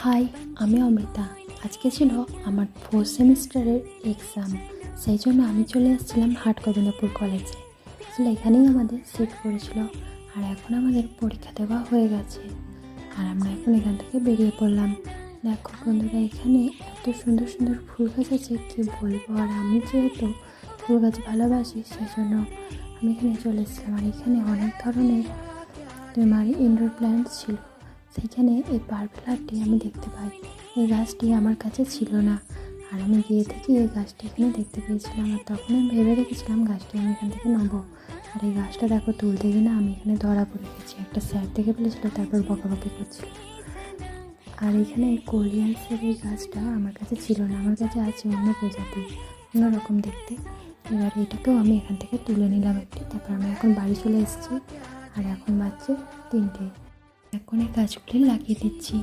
High, আমি অমৃতা। আজকে ছিল আমার 4th সেমিস্টারের এক্সাম। সেই জন্য আমি চলে এসেছিলাম হাটগোবিন্দপুর কলেজে। আসলে এখানেই আমাদের সিট পড়েছিল, আর এখন আমাদের পরীক্ষা দেওয়া হয়ে গেছে। আর আমরা এখন এখান থেকে বেরিয়ে পড়লাম। দেখো বন্ধুরা, এখানে এত সুন্দর সুন্দর ফুল গাছ আছে, কী বলবো। আর আমি যেহেতু ফুল গাছ ভালোবাসি, সেই জন্য আমি এখানে চলে এসেছিলাম। আর এখানে অনেক ধরনের তোমার ইনডোর প্ল্যান্টস ছিল। সেখানে এই পার্পলারটি আমি দেখতে পাই। এই গাছটি আমার কাছে ছিল না, আর আমি গিয়ে থেকে এই গাছটি এখানে দেখতে পেয়েছিলাম। আর তখন আমি ভেবে রেখেছিলাম গাছটি আমি এখান থেকে নেবো। আর এই গাছটা দেখো, তুলতে গিয়ে না আমি এখানে ধরা পড়ে গেছি। একটা স্যার দেখে ফেলেছিল, তারপর বকাবকি করছিল। আর এখানে কোরিয়ান্সের এই গাছটা আমার কাছে ছিল না, আমার কাছে আছে অন্য প্রজাতি, অন্যরকম দেখতে। এবার এটাকেও আমি এখান থেকে তুলে নিলাম একটি। তারপর আমি এখন বাড়ি চলে এসেছি। আর এখন বাজছে 3টে। এখন এই গাছগুলি লাগিয়ে দিচ্ছি।